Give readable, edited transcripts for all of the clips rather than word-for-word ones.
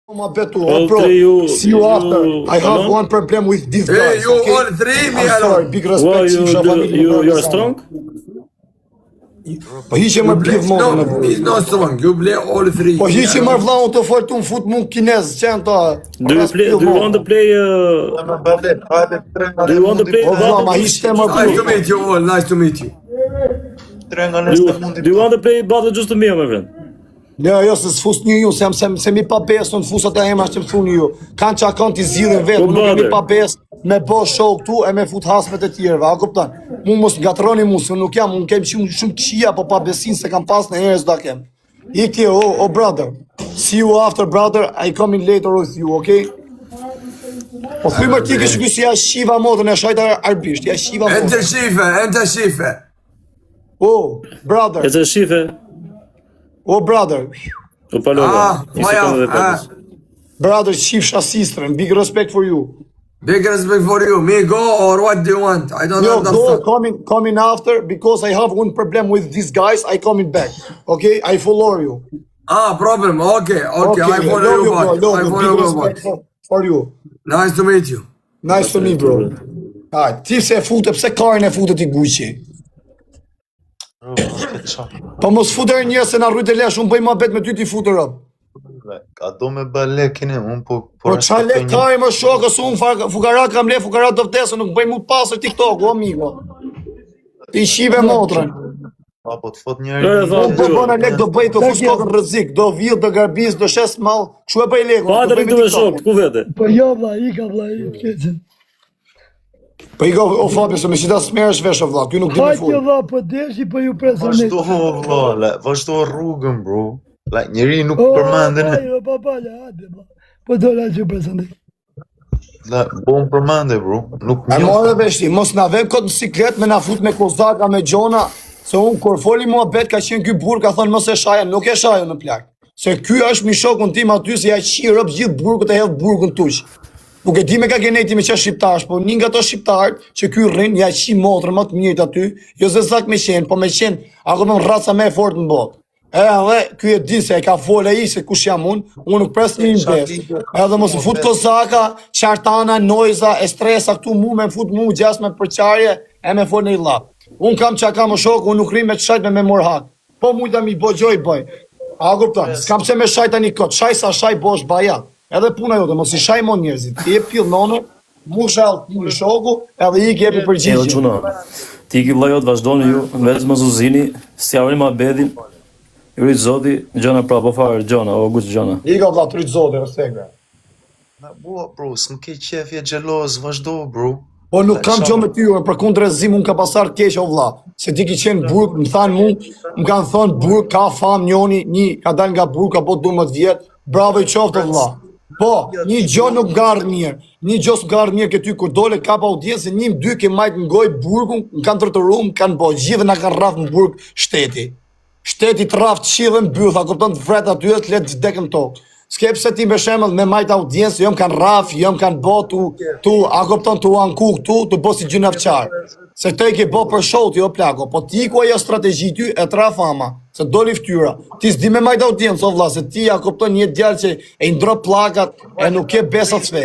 My betu, bro. See you after. I have one problem with this guy. Hey, you all three, me I'm sorry, big respect. You're strong? Po hiqe më blidh No, motën. he's not strong. You play all three. Po hiqe më vllau të fol tu fut mund kinez, çan ta. Do you want to play do you want to play Po vlla, ma hiqte më Nice to blidh. meet you all. Nice to meet you. do you want to play battle just to me, my friend? Jo, se s'fus një ju, se mi pa besë, në fusat e ema që më thuni ju. Kanë që akon t'i zirën vetë, nuk kemi pa besë me bo show këtu e me fut hasmet e tjerëve, a kuptan? Mu mos ngatroni mu, se nuk jam, unë kem shumë këshia, po pa besin se kam pas në herës da kem. Iki, oh brother, see you after brother, I come in later with you, okay? Po thuj më ti kështu si ja shiva modën e shajta arbisht, ja shiva modën. Enter shife. Oh, brother, It's a shife. oh brother. O palova. Brother, shifsha sistrën, big respect for you. Big respect for you. Me go or what do you want? I don't Yo, understand. go coming after because I have one problem with these guys. I coming back. Okay, I follow you. Problem. Okay. I follow you back. I follow big you back. respect for you. Nice to meet you. Nice to meet, bro. Hajt, ti se fute, pse karin e futet i Gucci? Po mos futer një se na rrujt e lesh, unë bëj ma bet me ty t'i futer rëp. A do me ba lekin e unë po... Po qa le kari më shokës, unë fukara kam le, fukara do vdesë, nuk bëj mu pasër TikTok, o amigo. Ti shive motrën. A po të fot njerë... Po bëna lek do bëj të fus kokën rëzik, do vjell, do garbis, do shes mal, që e bëj lekë. Pa të rritu me shok, ku vete? Po jo vla, i keqen. Po i go, o Fabio, se me qita smerësh vesh, o vla, ty nuk di me Hajtë full. vla, po deshi, po ju presonit. Vazhdo rrugën, bro. Njeri nuk përmendin e... O, papalja, hajde, vla. Po dola që ju presonit. Bo më përmende, bro. Nuk E more veshti, mos na vem këtë në siklet me na fut me kozaka, me gjona, se unë kur foli mua bet ka qenë ky burg, ka thonë mos e shaja, nuk e shaja në plak. Se ky është mi shokun tim aty, se ja qi rëp gjithë burgut e hedh burgun tuq. Nuk e di me ka geneti me që shqiptarsh, po një nga to shqiptarët që ky rrin, ja qi motrën më të mirët aty, jo se zak me qenë, po me qenë, ako me raca me fort në botë. Edhe, ky e din se e ka fol ai se kush jam unë nuk pres një imbes. Edhe mos fut kozaka, qartana, noiza, e stresa këtu mu me fut mu gjas me përqarje, e me fol në i lap. Unë kam që ka më shok, unë nuk rrim me të shajt me morhak. Po mujta mi bo gjoj bëj. A kupton, s'kam se me shajta një kot, shaj sa shaj bosh baja. Edhe puna jote, mos i shaj mon njerëzit. Ti e pill nonë, mu shall ti shoku, edhe i kepi përgjigje. Çuna. Ti ki vllajot vazhdoni ju, vetëm mos u zini, s'javni ma bedhin. Ju rit zoti, gjona pra, po fare gjona, o guç gjona. I ka vlla tryt zoti, respekte. Bua, bro, s'më ke qefje gjeloz, vazhdo, bro. Po nuk kam gjo me ty, për kundrezim unë ka pasar keq o vlla. Se ti ki qenë burg, më thanë mu, më kanë thonë burg, ka fam njoni, një ka dal nga burg, ka po 12 vjet, bravo i qoftë o vlla. Po, një gjo nuk garë mirë, një gjo s'u garë mirë këty kur dole ka pa audiencë, një dy ke majtë ngoj burgun, më kanë tërtëru, më kanë bo, gjithë na kanë rraf në burg shteti. Shteti të rraf të qidhe në byth, a kupton të vret aty dhe të letë të dekën tokë. S'ke pse ti me shemëll me majtë audiencë, jo më kanë rraf, jo më kanë bo a kupton të anku këtu, të bo si gjyna fqarë. Se të i ke bo për show jo plako, po ti ku ajo strategji ty e tra fama, se doli ftyra. Ti s'di me majtë audiencë, o vlla, se ti a kupton një djalë që e ndro plakat e nuk ke besat sve.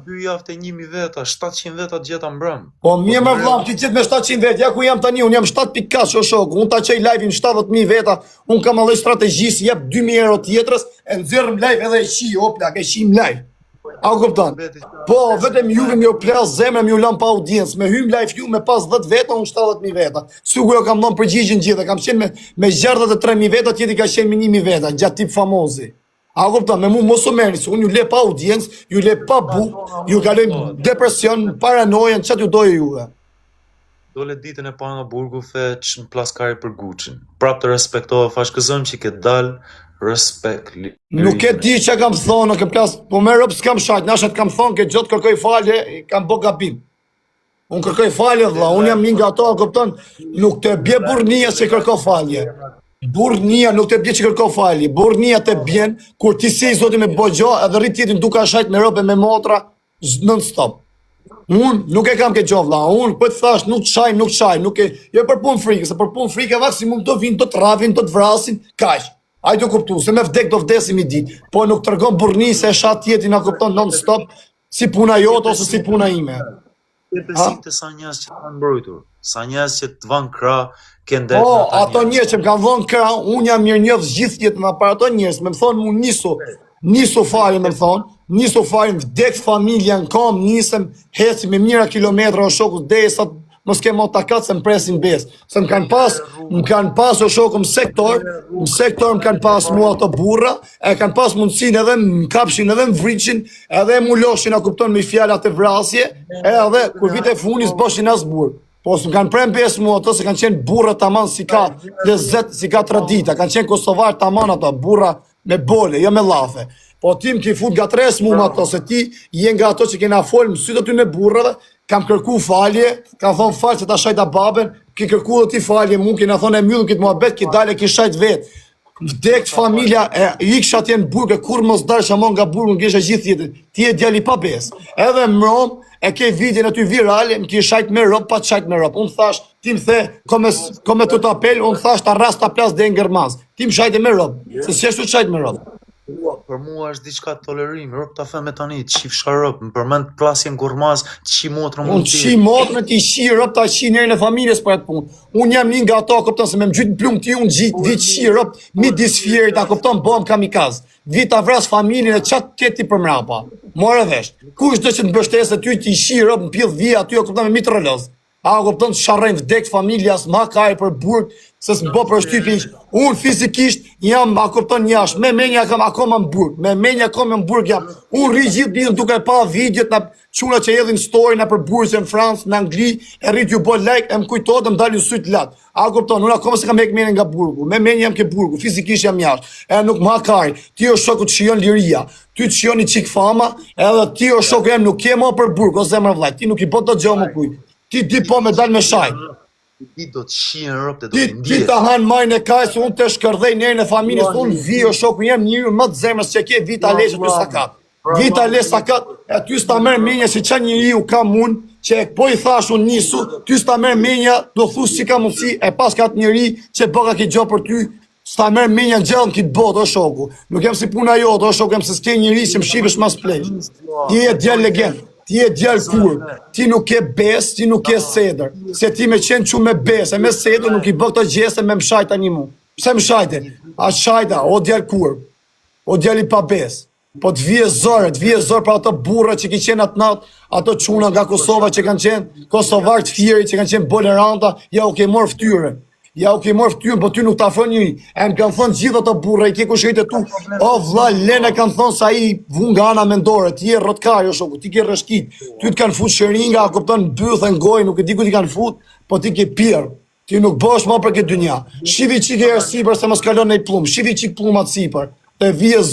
2 javë të 1000 veta, 700 veta gjeta mbrëm. Po mirë më vllam, ti qet me 700 vetë, ja ku jam tani, unë jam 7.4 shoku, unë ta qej live-in 70.000 veta, unë kam edhe strategjisë, jep 2.000 euro tjetrës, e nxjerrëm live edhe e qi, o plak, e qim live. A kupton? Po, vetëm juve më plas zemrën, më lan pa audiencë, me hym live ju me pas 10 veta, unë 70.000 veta. Sigur jo kam dhënë përgjigjen gjithë, kam qenë me 63.000 veta, tjetri ka qenë me 1.000 veta, gjatë tip famozi. A kupton, me mu mos u merrni, se unë ju le pa audiencë, ju le pa ju kalojmë depresion, paranojen, çat ju doje juve. Dole ditën e parë nga burgu feq në plaskari për Gucci. Prap të respektove fashkëzëm që i ke dal, respekt. Nuk e di që kam thonë, në kem plas, po me rëpë s'kam shajt, nashat kam thonë, ke gjotë kërkoj falje, kam bo gabim. Unë kërkoj falje, dhla, unë jam një nga ato, kupton, nuk të bje burnia që kërko falje. Burnia nuk të bje që kërko falje, burnia të bjen, kur ti si i zoti me bogjo, edhe rrit tjetin duka shajt me rëpe me motra, non stop. Unë nuk e kam ke gjo vlla, unë për të thash nuk qaj, nuk e, jo për pun frike, se për pun frike maksimum të vinë, të të rafin, të të vrasin, kaq. Ai do kuptu, se me vdek do vdesim i ditë, po nuk tregon burrni se shat tjetri na kupton non stop si puna jote ose si puna ime. Ke besim të sa njerëz që të kanë mbrojtur, sa njerëz që të van krah, ke ndër Po, ato njerëz që më kanë dhënë krah, unë jam mirënjohës gjithë jetën para ato njerëz, më thonë mu nisu fare më thonë, nisu fare vdek familja në kom, nisem heci me mijëra kilometra o shoku derisa mos ke mot takat se më presin besë. Se më kanë pas o shoku në sektor më kanë pas mua ato burra, e kanë pas mundësinë edhe më kapshin, edhe më vriqin, edhe më loshin, a kupton me fjalat e vrasje, edhe kur vite funi s'boshin as burr. Po s'm kanë prem besë mua ato se kanë qenë burra tamam si ka lezet, si ka tradita, kanë qenë kosovar tamam ato burra me bole, jo me llafe. Po ti më ki fut nga 3 mu ato, se ti je nga ato që kena folë më sytë aty me burrave, kam kërku falje, kam thonë falë se ta shajta baben, ki kërku dhe ti falje mu, kena thonë e myllën këtë muhabet, ki dale ki shajt vetë. Vdekt familja, i kësha tjenë burgë, kur mos darë që amon nga burgë, në kisha gjithë jetën, ti e djali pa besë. Edhe më rom, e ke videon aty virale, më ki shajt me rob, pa shajt me rob. Unë thash, ti më the, kome të apel, unë thash ta rast ta plas dhe ngërmaz. Ti më shajt me rob, se si ashtu shajt me rob. Për mua është diçka tolerim, rob ta them me tani, çifsha rob, më përmend plasjen gurmaz, çi motrën Unë qi motrën ti qi rob ta qi njerën e familjes për atë punë. Unë jam një nga ato, kupton se me më gjyt në plumë ti unë vi qi rob midis fjerit, a kupton bom kamikaz. Vi ta vras familjen e çat keti për mrapa. More vesh. Kush do që të mbështesë ty ti qi rob në pill vi aty, a kupton me mitroloz. A kupton të sharrejnë vdek familjas, ma kaj për burg, se s'më po për shtypi. Unë fizikisht jam, a kupton jashtë, me menja kam akoma në burg, me menja akoma në burg jam. Unë rri gjithë ditën duke pa videot në quna që edhin story në për burgës në Francë, në Angli, e rrit ju bo like, e më kujtojtë, më dalë ju sytë latë. A kupton, unë akoma se kam hek menja nga burgu, me menja jam ke burgu, fizikisht jam jashtë, e nuk ma kaj, ti o shoku të shion liria, ty të shion i qik fama, edhe ti o shoku jem nuk ke mo për burg, o zemër vlaj, ti nuk i bot do gjo më kuj. Ti di po me dal me shaj. Ti do të shien rob të do të Ti ta han majnë e kaj se unë të shkërdhej njerën e familjes, unë vi o shoku jem njërë më të zemrës që ke vita leshe ty sakat. Vita leshe sakat, e ty s'ta merë menja si që njëri u kam unë, që po i thash unë nisu, ty s'ta merë menja, do thush si ka mundësi, e pas ka të njëri që bëka ki gjo për ty, s'ta merë menja gjallë në kitë botë, o shoku. Nuk jem si puna jote, o shoku, jem se s'ke njëri që më shivesh mas plesh. Ti e djel legend. Ti e djallë kur, ti nuk ke bes, ti nuk ke sedër, se ti me qenë që me bes, e me sedër nuk i bëk të gjese me më shajta një mu. Pse më shajte? A shajta, o djallë kur, o djallë i pa bes, po të vje zorë për ato burra që ki qenë atë natë, ato quna nga Kosova që kanë qenë, Kosovar të fjeri që kanë qenë boleranta, ja u ke morë ftyre. Ja u ke morë ftyrën, po ty nuk ta fën njëri. E më kanë thënë gjithë ato burra, i ke kushejt e tu. O vlla, Lena kanë thënë sa i vun nga ana mendore, ti je rrotkar o shoku, ti ke rreshkit. Ty të kanë fut shëringa, a kupton bythën gojë, nuk e di ku ti kanë fut, po ti ke pirë. Ti nuk bësh më për këtë dynja. Shivi çik e sipër se mos kalon në plumb, shivi çik pllumat sipër. Te vije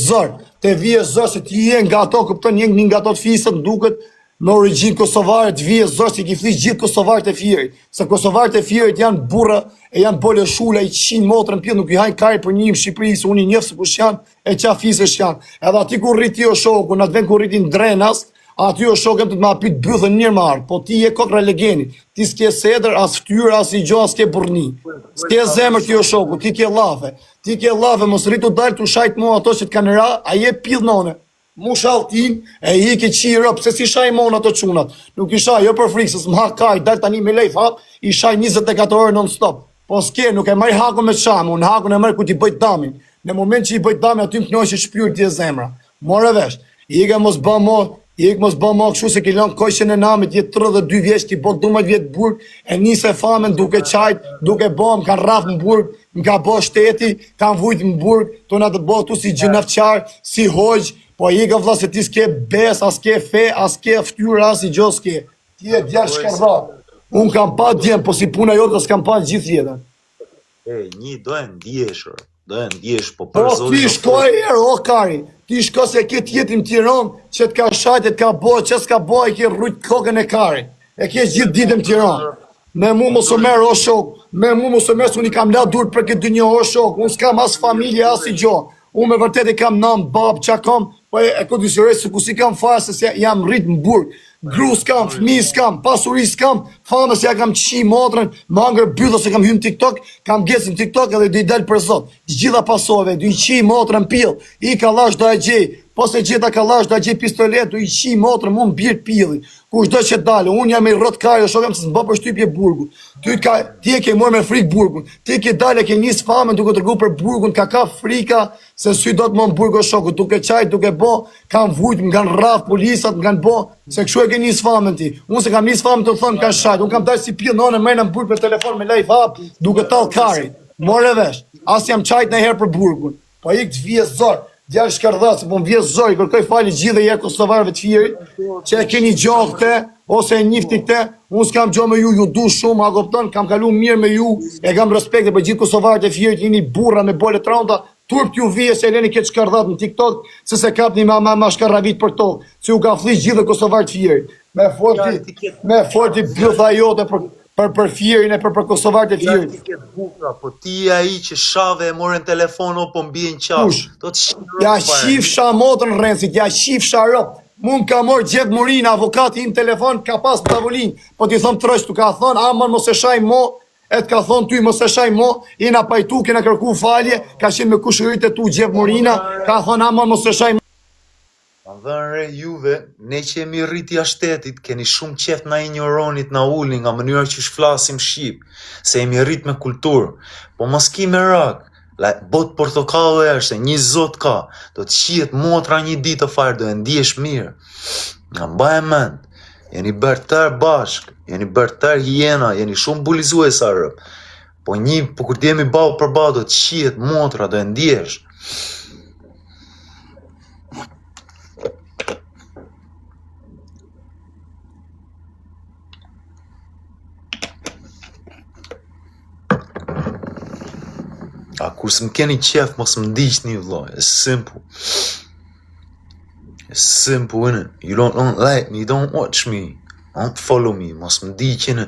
zor se ti je nga ato, kupton, je nga ato të fisët duket. Në origjinë kosovare të vije zorë që ki flisë gjithë kosovarët e fjerit. Se kosovarët e fjerit janë burra e janë bole shula i 100 motrën pjellë, nuk i hajnë kari për një më Shqipëri, se unë i njëfë se kush janë e qa fisësh janë. Edhe ati ku rriti o shoku, në atë vend ku rriti në drenas, aty o shoku të ma apit bëthën njërë marë, po ti je kokra legeni, ti s'ke sedër, as ftyrë, as i gjo, as ke burni. S'ke zemër ti o shoku, ti ke lafe, mos rritu dalë të shajt mua ato që t'kanë ra, a je pidh none. Mu shaltin, e i ke qi rëpë, se si shaj mon ato qunat. Nuk i shaj, jo për frikë, se s'më hak kaj, dalë tani me lejf hap, i shaj 24 orë non stop. Po s'ke, nuk e marri haku me qamë, unë haku e marri ku ti bëjt damin. Në moment që i bëjt damin, aty më knoj që shpyrë ti e zemra. More vesh, i ke mos bë mo këshu se ki lënë kojshën e namit, jetë 32 vjeç, ti bot 12 vjetë burg, e nise famen duke qajt, duke bom, kanë raf në burg, nga bo shteti, kanë vujt në burg, të në të botu si gjinafqar, si hojgj. Po i ka vlla se ti s'ke bes, as ke fe, as ke ftyra, as i gjo s'ke. Ti e djarë shkardha. Unë kam pa djem, po si puna jote s'kam pa gjithë jetën. Një do e ndjesh, po Po ti shko e herë, o kari. Ti shko se ke tjetim Tiranë, që t'ka shajt, t'ka boj, që s'ka boj, ke rrujt kokën e kari. E ke gjithë ditëm Tiranë. Me mu mos o merë o shok, me mu mos o merë, se unë i kam la dur për këtë dynjo o shok, unë s'kam as familje, as i gjo. Unë me vërtet i kam nam, bab, qa kom, po e kondicionoj se ku si kam fare se jam rrit në burg. Gru s'kam, fmi s'kam, pasuri s'kam, fame se ja kam qi motrën, mangër bylla se kam hyn TikTok, kam gjesin TikTok edhe do i del për sot. Gjitha pasove, do i qi motrën pill, i kallash do e gjej, po se gjeta kallash do e gjej pistolet, do i qi motrën, mu m'bir pillin. Kushdo që dalë, unë jam i rrot kare, shokem se s'mba për shtypje burgun. Ti e ke morë me frik burgun, ti ke dalë e ke nis famën duke tërgu për burgun, ka frika, se sy do të më burgo shoku, duke qaj, duke bo, kam vujt, më kanë rraf, polisat, më kanë bo, se këshu e ke nis famën ti. Unë se kam nis famën të thonë kanë shajt, unë kam dalë si pillë në mërë në burg për telefon me live hap, duke talë kari. More vesh, as jam qajt në herë për burgun, po i këtë vje zorë. Djalë shkardha, se po më vjes zori, kërkoj fali gjithë dhe kosovarëve të firit, që e keni gjohë këte, ose e njifti këte, unë s'kam gjohë me ju du shumë, a kupton, kam kalu mirë me ju, e kam respekte për gjithë kosovarët e firit, jeni burra me bole tranta, turp t'ju vije se e leni këtë shkardhat në TikTok, se se kapni ma shkardhavit për to, që u ka flish gjithë kosovarët të firit, me forti bjotha jote për firin e për kosovarët e firit. Ti ke bukra, po ti ai që shave e morën telefon o po mbien qaf. Do të shih. Ja shifsha motrën Rensit, ja shifsha rop. Mund ka morë Gjep Murina, avokati im telefon, ka pas tavolin. Po ti thom trësh, tu ka thon, aman mos e shaj mo, e të ka thon ty mos e shaj mo, ina pajtu, kena kërku falje, ka qenë me kushërit e tu Gjep Murina, ka thon aman mos e shaj mo. Kam dhënë re juve, ne që jemi rritja shtetit, keni shumë qeft na ignoronit, na ulni nga mënyra që shflasim shqip, se jemi rrit me kulturë, po mos ki me rak, bot portokallo është, një zot ka, do të qiet motra një ditë fare, do e ndjesh mirë. Nga mbaj e mend, jeni bërë tërë bashk, jeni bërë tërë hiena, jeni shumë bulizues arëp, po kur t'jemi bau për bau, do të qiet motra, do e ndjesh. A kur s'm keni qef, mos më ndiqni vëllai. It's simple. It's simple, innit? You don't like me, don't watch me. Don't follow me, mos më ndiqni.